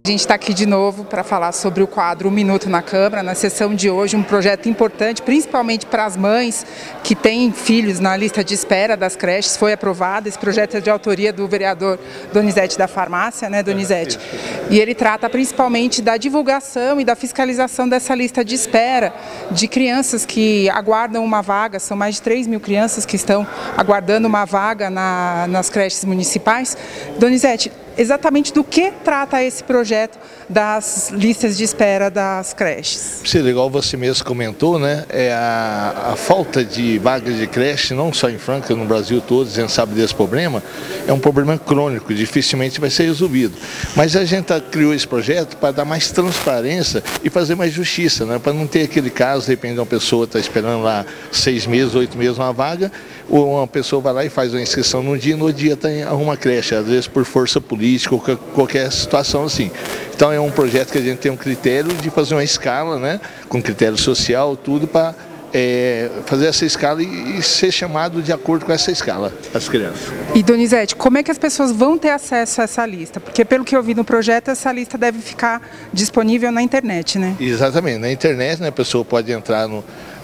A gente está aqui de novo para falar sobre o quadro 1 Minuto na Câmara, na sessão de hoje, um projeto importante, principalmente para as mães que têm filhos na lista de espera das creches. Foi aprovado, esse projeto é de autoria do vereador Donizete da Farmácia, né, Donizete? E ele trata principalmente da divulgação e da fiscalização dessa lista de espera de crianças que aguardam uma vaga. São mais de 3.000 crianças que estão aguardando uma vaga nas creches municipais. Donizete, exatamente do que trata esse projeto das listas de espera das creches? Priscila, igual você mesmo comentou, né, a falta de vagas de creche, não só em Franca, no Brasil todo, a gente sabe desse problema, é um problema crônico, dificilmente vai ser resolvido. Mas a gente criou esse projeto para dar mais transparência e fazer mais justiça, né, para não ter aquele caso, de repente uma pessoa está esperando lá 6 meses, 8 meses uma vaga, ou uma pessoa vai lá e faz uma inscrição num dia e no dia arruma creche, às vezes por força política ou qualquer situação assim. Então é um projeto que a gente tem um critério de fazer uma escala, né, com critério social, tudo para fazer essa escala e ser chamado de acordo com essa escala, as crianças. E Donizete, como é que as pessoas vão ter acesso a essa lista? Porque pelo que eu vi no projeto, essa lista deve ficar disponível na internet, né? Exatamente, na internet, né, a pessoa pode entrar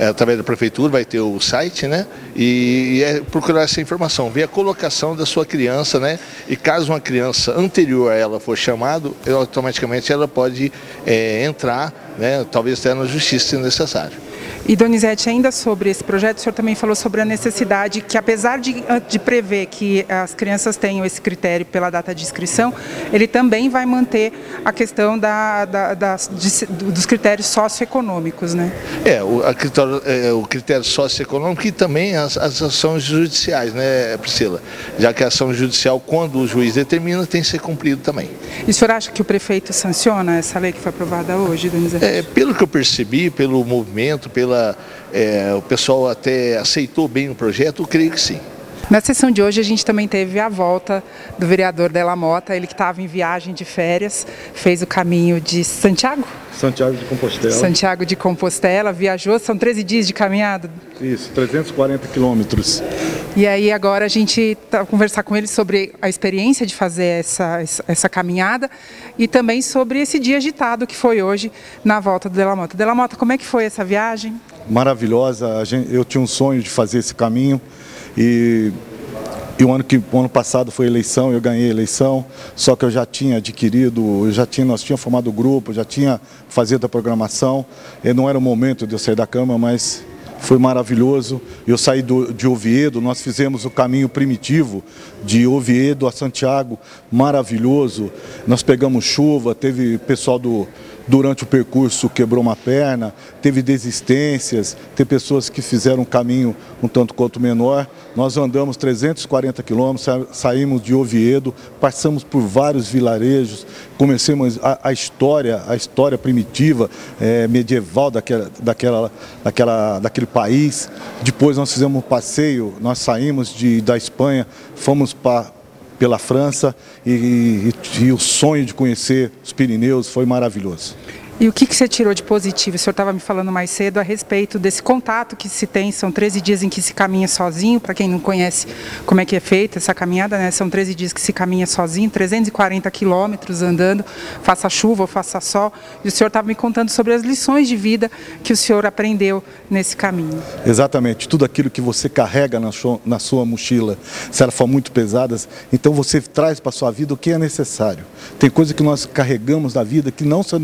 através da prefeitura, vai ter o site, né, e procurar essa informação, ver a colocação da sua criança, né, e caso uma criança anterior a ela for chamado, automaticamente ela pode entrar, né, talvez até na justiça se necessário. E Donizete, ainda sobre esse projeto, o senhor também falou sobre a necessidade que, apesar de prever que as crianças tenham esse critério pela data de inscrição, ele também vai manter a questão dos critérios socioeconômicos, né? O critério socioeconômico e também as ações judiciais, né, Priscila? Já que a ação judicial, quando o juiz determina, tem que ser cumprido também. E o senhor acha que o prefeito sanciona essa lei que foi aprovada hoje, Donizete? Pelo que eu percebi, pelo movimento, o pessoal até aceitou bem o projeto, eu creio que sim. Na sessão de hoje a gente também teve a volta do vereador Della Mota, ele que estava em viagem de férias, fez o caminho de Santiago de Compostela. Santiago de Compostela, viajou, são 13 dias de caminhada? Isso, 340 quilômetros. E aí agora a gente vai conversar com ele sobre a experiência de fazer essa caminhada e também sobre esse dia agitado que foi hoje na volta do Della Mota. Della Mota, como é que foi essa viagem? Maravilhosa, eu tinha um sonho de fazer esse caminho e o ano passado foi eleição, eu ganhei a eleição, só que eu já tinha adquirido, nós tínhamos formado o grupo, já tinha feito a programação, e não era o momento de eu sair da Câmara, mas foi maravilhoso. Eu saí de Oviedo, nós fizemos o caminho primitivo de Oviedo a Santiago, maravilhoso. Nós pegamos chuva, teve pessoal durante o percurso quebrou uma perna, teve desistências, tem pessoas que fizeram um caminho um tanto quanto menor. Nós andamos 340 quilômetros, saímos de Oviedo, passamos por vários vilarejos, conhecemos a história primitiva, medieval daquele país. Depois nós fizemos um passeio, nós saímos da Espanha, fomos pela França e o sonho de conhecer os Pirineus foi maravilhoso. E o que você tirou de positivo? O senhor estava me falando mais cedo a respeito desse contato que se tem, são 13 dias em que se caminha sozinho, para quem não conhece como é que é feita essa caminhada, né? São 13 dias que se caminha sozinho, 340 quilômetros andando, faça chuva ou faça sol, e o senhor estava me contando sobre as lições de vida que o senhor aprendeu nesse caminho. Exatamente, tudo aquilo que você carrega na sua mochila, se ela for muito pesadas, então você traz para a sua vida o que é necessário. Tem coisas que nós carregamos na vida que não são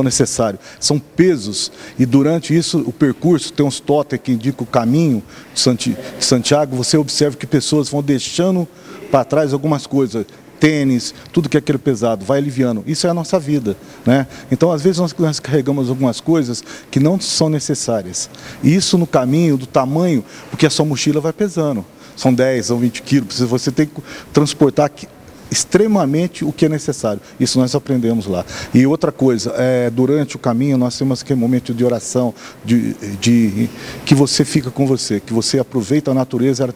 necessários, são pesos, e durante isso o percurso tem uns totens que indicam o caminho de Santiago. Você observa que pessoas vão deixando para trás algumas coisas, tênis, tudo que é aquele pesado, vai aliviando. Isso é a nossa vida, né? Então às vezes nós carregamos algumas coisas que não são necessárias, e isso no caminho, do tamanho, porque a sua mochila vai pesando, são 10, são 20 quilos, você tem que transportar extremamente o que é necessário. Isso nós aprendemos lá. E outra coisa, durante o caminho nós temos aquele momento de oração, que você fica com você, que você aproveita a natureza,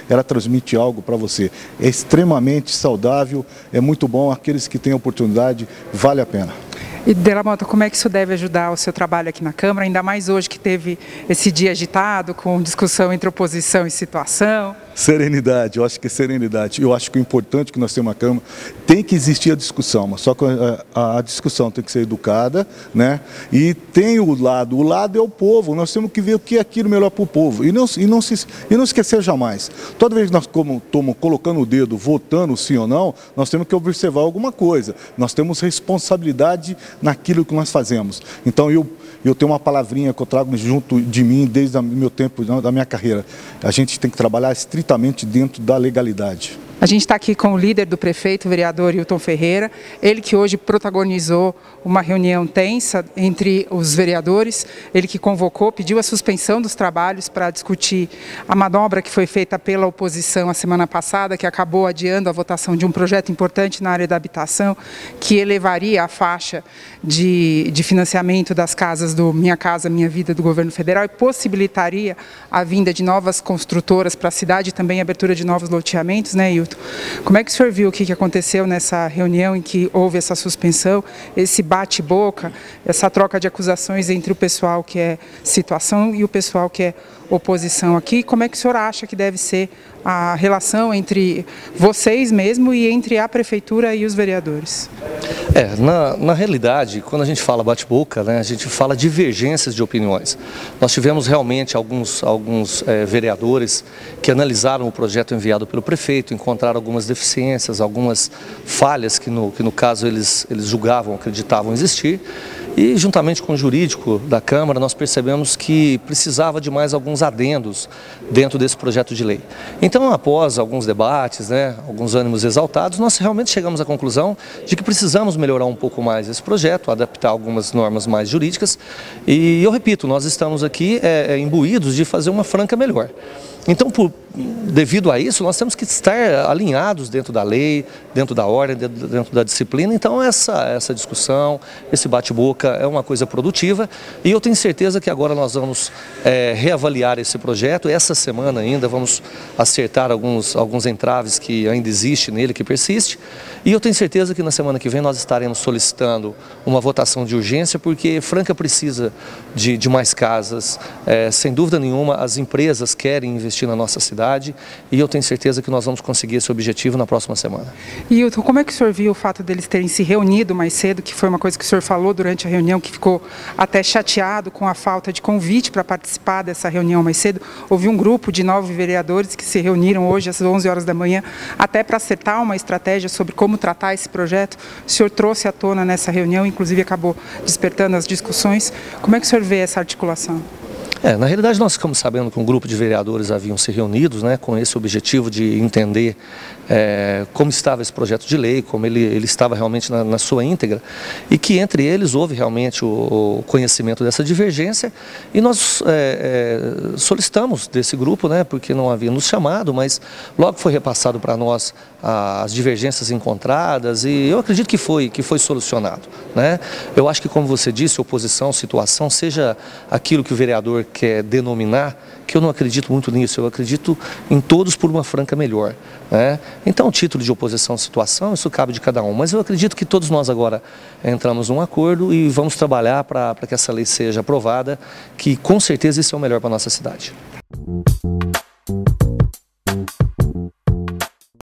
ela transmite algo para você. É extremamente saudável, é muito bom, aqueles que têm a oportunidade, vale a pena. E Della Mota, como é que isso deve ajudar o seu trabalho aqui na Câmara, ainda mais hoje que teve esse dia agitado, com discussão entre oposição e situação? Serenidade, eu acho que é serenidade. Eu acho que o importante que nós temos na Câmara, tem que existir a discussão, mas só que a discussão tem que ser educada, né? E tem o lado é o povo, nós temos que ver o que é aquilo melhor para o povo. E não esquecer jamais. Toda vez que nós estamos colocando o dedo, votando sim ou não, nós temos que observar alguma coisa. Nós temos responsabilidade naquilo que nós fazemos. Então eu tenho uma palavrinha que eu trago junto de mim desde o meu tempo, da minha carreira. A gente tem que trabalhar estritamente dentro da legalidade. A gente está aqui com o líder do prefeito, o vereador Hilton Ferreira, ele que hoje protagonizou uma reunião tensa entre os vereadores, ele que convocou, pediu a suspensão dos trabalhos para discutir a manobra que foi feita pela oposição a semana passada, que acabou adiando a votação de um projeto importante na área da habitação, que elevaria a faixa de financiamento das casas do Minha Casa Minha Vida do governo federal e possibilitaria a vinda de novas construtoras para a cidade e também a abertura de novos loteamentos, né, Hilton? Como é que o senhor viu o que aconteceu nessa reunião em que houve essa suspensão, esse bate-boca, essa troca de acusações entre o pessoal que é situação e o pessoal que é oposição aqui? Como é que o senhor acha que deve ser a relação entre vocês mesmo e entre a prefeitura e os vereadores? Na realidade, quando a gente fala bate-boca, né, a gente fala divergências de opiniões. Nós tivemos realmente alguns vereadores que analisaram o projeto enviado pelo prefeito, encontraram algumas deficiências, algumas falhas que no caso eles julgavam, acreditavam existir. E juntamente com o jurídico da Câmara, nós percebemos que precisava de mais alguns adendos dentro desse projeto de lei. Então, após alguns debates, né, alguns ânimos exaltados, nós realmente chegamos à conclusão de que precisamos melhorar um pouco mais esse projeto, adaptar algumas normas mais jurídicas. E eu repito, nós estamos aqui imbuídos de fazer uma Franca melhor. Então, devido a isso, nós temos que estar alinhados dentro da lei, dentro da ordem, dentro da disciplina. Então, essa discussão, esse bate-boca é uma coisa produtiva e eu tenho certeza que agora nós vamos reavaliar esse projeto. Essa semana ainda vamos acertar alguns entraves que ainda existem nele, que persiste. E eu tenho certeza que na semana que vem nós estaremos solicitando uma votação de urgência, porque Franca precisa de mais casas. Sem dúvida nenhuma, as empresas querem investir na nossa cidade e eu tenho certeza que nós vamos conseguir esse objetivo na próxima semana. E Hilton, como é que o senhor viu o fato deles terem se reunido mais cedo, que foi uma coisa que o senhor falou durante a reunião, que ficou até chateado com a falta de convite para participar dessa reunião mais cedo? Houve um grupo de 9 vereadores que se reuniram hoje às 11 horas da manhã, até para acertar uma estratégia sobre como tratar esse projeto. O senhor trouxe à tona nessa reunião, inclusive acabou despertando as discussões. Como é que o senhor vê essa articulação? Na realidade, nós ficamos sabendo que um grupo de vereadores haviam se reunidos, né, com esse objetivo de entender como estava esse projeto de lei, como ele estava realmente na sua íntegra, e que entre eles houve realmente o conhecimento dessa divergência, e nós solicitamos desse grupo, né, porque não havia nos chamado, mas logo foi repassado para nós as divergências encontradas, e eu acredito que foi solucionado, né? Eu acho que, como você disse, oposição, situação, seja aquilo que o vereador quer denominar, que eu não acredito muito nisso, eu acredito em todos por uma Franca melhor, né? Então, o título de oposição, situação, isso cabe de cada um, mas eu acredito que todos nós agora entramos num acordo e vamos trabalhar para que essa lei seja aprovada, que com certeza isso é o melhor para a nossa cidade.